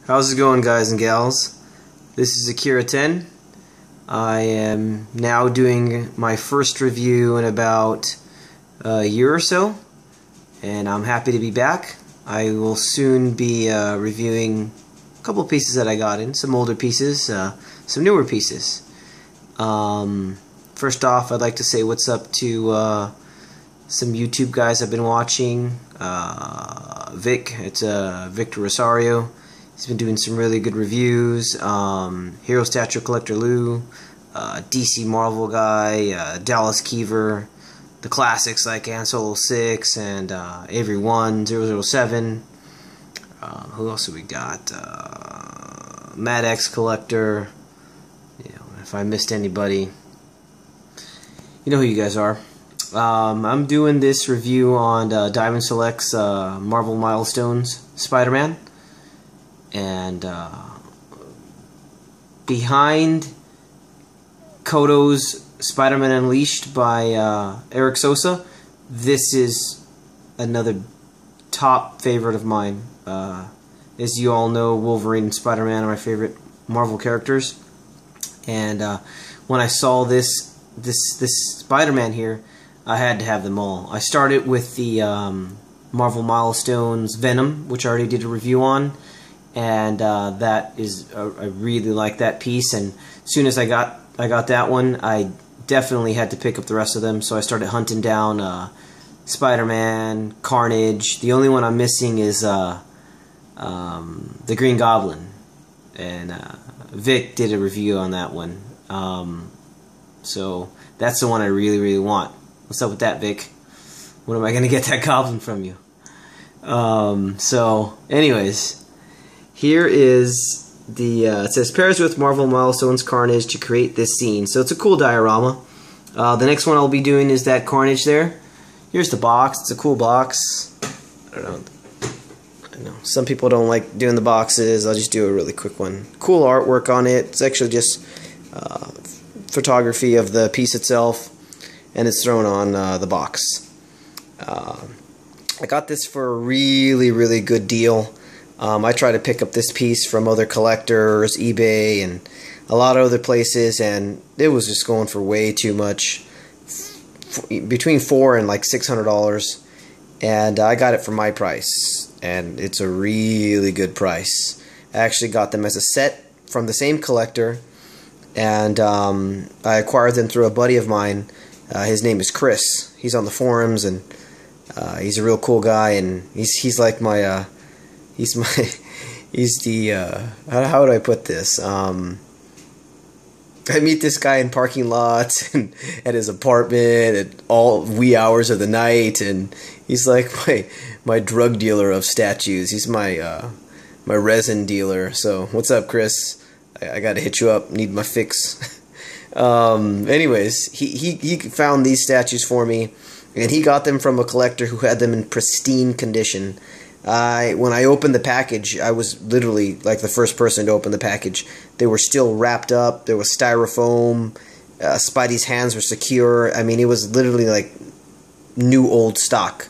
How's it going, guys and gals? This is Akira 10. I am now doing my first review in about a year or so, and I'm happy to be back. I will soon be reviewing a couple of pieces that I got in, some older pieces, some newer pieces. First off, I'd like to say what's up to some YouTube guys I've been watching. Vic, it's Victor Rosario. He's been doing some really good reviews. Hero Statue Collector Lou, DC Marvel guy, Dallas Keever, the classics like Han Solo 6 and Avery 1, 007. Who else have we got? Mad X Collector. You know, if I missed anybody, you know who you guys are. I'm doing this review on Diamond Select's Marvel Milestones Spider-Man. And behind Koto's Spider-Man Unleashed by Eric Sosa, this is another top favorite of mine. As you all know, Wolverine and Spider-Man are my favorite Marvel characters. And when I saw this Spider-Man here, I had to have them all. I started with the Marvel Milestones Venom, which I already did a review on. And that is, I really like that piece. And as soon as I got that one, I definitely had to pick up the rest of them. So I started hunting down Spider-Man, Carnage. The only one I'm missing is the Green Goblin, and Vic did a review on that one. So that's the one I really want. What's up with that, Vic? When am I gonna get that Goblin from you? So, anyways. Here is the, it says, pairs with Marvel Milestones Carnage to create this scene. So it's a cool diorama. The next one I'll be doing is that Carnage there. Here's the box. It's a cool box. I know some people don't like doing the boxes. I'll just do a really quick one. Cool artwork on it. It's actually just photography of the piece itself, and it's thrown on the box. I got this for a really good deal. I try to pick up this piece from other collectors, eBay, and a lot of other places, and it was just going for way too much, between $400 and like $600, and I got it for my price, and it's a really good price. I actually got them as a set from the same collector, and I acquired them through a buddy of mine. His name is Chris. He's on the forums, and he's a real cool guy, and he's like my he's the, how would I put this? I meet this guy in parking lots and at his apartment at all wee hours of the night, and he's like my drug dealer of statues. He's my my resin dealer. So what's up, Chris? I gotta hit you up. Need my fix. Anyways, he found these statues for me, and he got them from a collector who had them in pristine condition. When I opened the package, I was literally like the first person to open the package. They were still wrapped up. There was styrofoam. Spidey's hands were secure. I mean, it was literally like new old stock.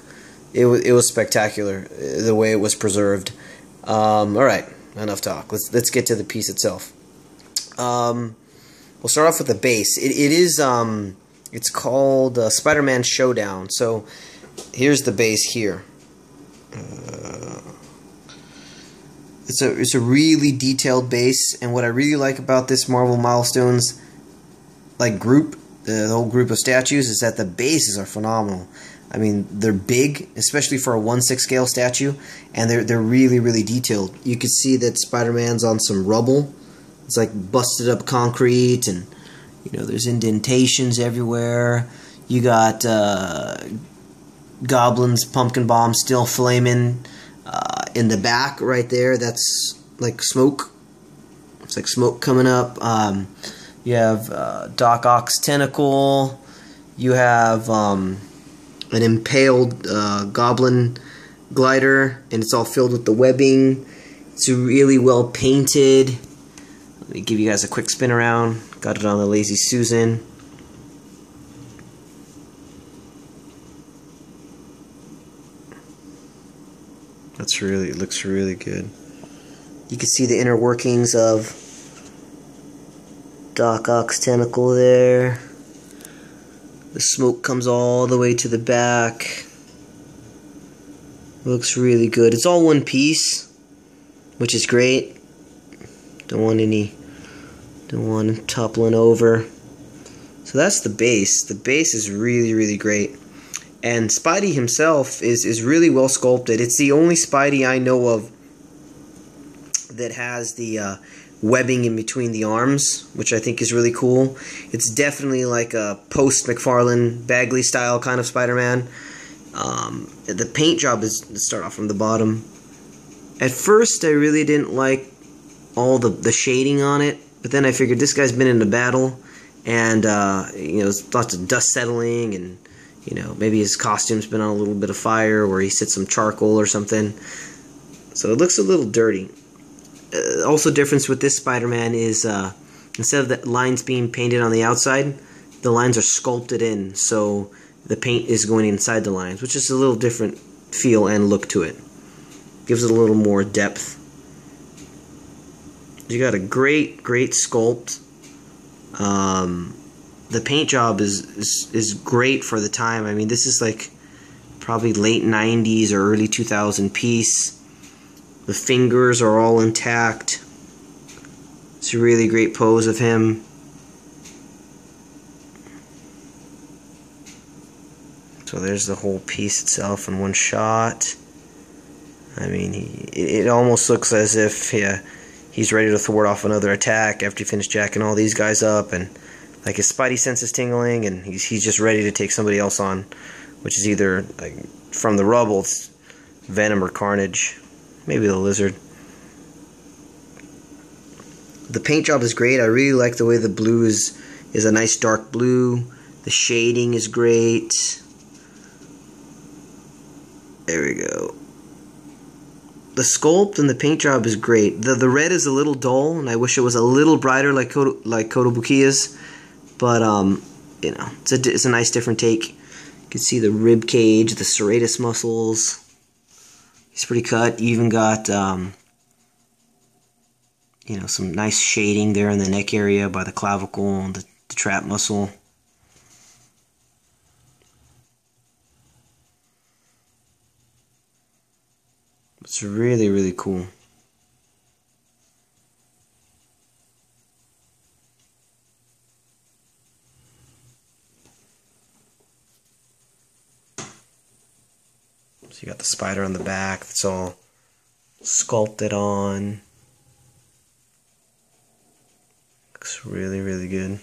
It was spectacular the way it was preserved. All right, enough talk. Let's get to the piece itself. We'll start off with the base. It's called Spider-Man Showdown. So here's the base here. It's a really detailed base, and what I really like about this Marvel Milestones like group, the whole group of statues, is that the bases are phenomenal. I mean, they're big, especially for a 1/6 scale statue, and they're really detailed. You can see that Spider-Man's on some rubble. It's like busted up concrete, and you know there's indentations everywhere. You got Goblin's pumpkin bomb still flaming in the back right there. That's like smoke. It's like smoke coming up. You have Doc Ock's tentacle. You have an impaled Goblin glider, and it's all filled with the webbing. It's really well painted. Let me give you guys a quick spin around. Got it on the Lazy Susan. It looks really good. You can see the inner workings of Doc Ock's tentacle there. The smoke comes all the way to the back. Looks really good. It's all one piece, which is great. Don't want them toppling over. So that's the base. The base is really, really great. And Spidey himself is really well sculpted. It's the only Spidey I know of that has the webbing in between the arms, which I think is really cool. It's definitely like a post-McFarlane Bagley style kind of Spider-Man. The paint job is, let's start off from the bottom. At first I really didn't like all the shading on it, but then I figured this guy's been in a battle, and you know, there's lots of dust settling, and you know, maybe his costume's been on a little bit of fire, or he set some charcoal or something. So it looks a little dirty. Also, difference with this Spider-Man is instead of the lines being painted on the outside, the lines are sculpted in, so the paint is going inside the lines, which is a little different feel and look to it. Gives it a little more depth. You got a great sculpt. The paint job is great for the time. I mean, this is like probably late 90s or early 2000 piece. The fingers are all intact. It's a really great pose of him. So there's the whole piece itself in one shot. I mean, it almost looks as if he's ready to thwart off another attack after he finished jacking all these guys up, and like his spidey sense is tingling, and he's just ready to take somebody else on, which is either like from the rubble, it's Venom or Carnage, maybe the Lizard. The paint job is great. I really like the way the blue is a nice dark blue. The shading is great. There we go. The sculpt and the paint job is great. The red is a little dull, and I wish it was a little brighter like Kotobukiya's. But you know, it's a nice different take. You can see the rib cage, the serratus muscles. He's pretty cut. You even got you know, some nice shading there in the neck area by the clavicle and the trap muscle. It's really, really cool. So you got the spider on the back that's all sculpted on. Looks really, really good.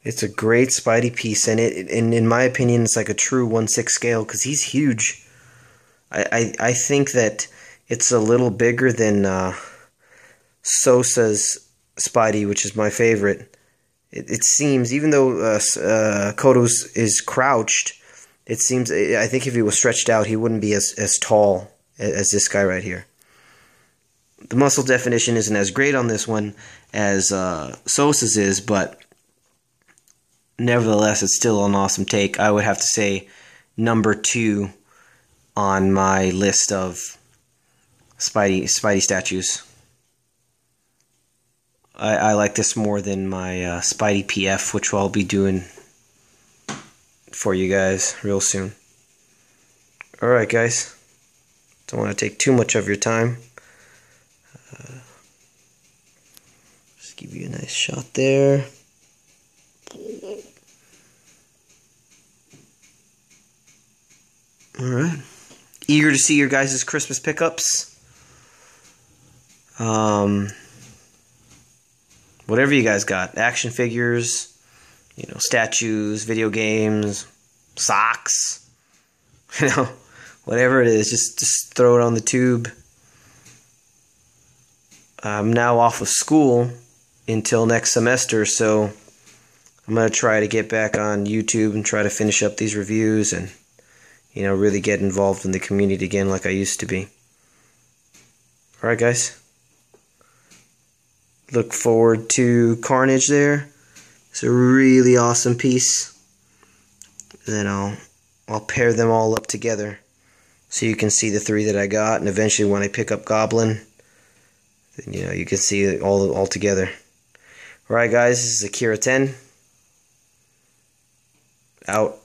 It's a great Spidey piece, and in my opinion, it's like a true 1/6 scale because he's huge. I think that it's a little bigger than Sosa's Spidey, which is my favorite. It seems, even though Koto's is crouched, it seems, I think if he was stretched out, he wouldn't be as tall as this guy right here. The muscle definition isn't as great on this one as Sosa's is, but nevertheless, it's still an awesome take. I would have to say number 2 on my list of Spidey statues. I like this more than my Spidey PF, which I'll be doing for you guys real soon. Alright guys, don't want to take too much of your time. Just give you a nice shot there. Alright. Eager to see your guys' Christmas pickups. Whatever you guys got. Action figures, you know, statues, video games, socks, you know, whatever it is, just throw it on the tube. I'm now off of school until next semester, so I'm going to try to get back on YouTube and try to finish up these reviews and, you know, really get involved in the community again like I used to be. Alright guys. Look forward to Carnage there. It's a really awesome piece. then I'll pair them all up together so you can see the 3 that I got, and eventually when I pick up Goblin, then, you know, you can see it all together. Alright guys, this is Akira 10 out.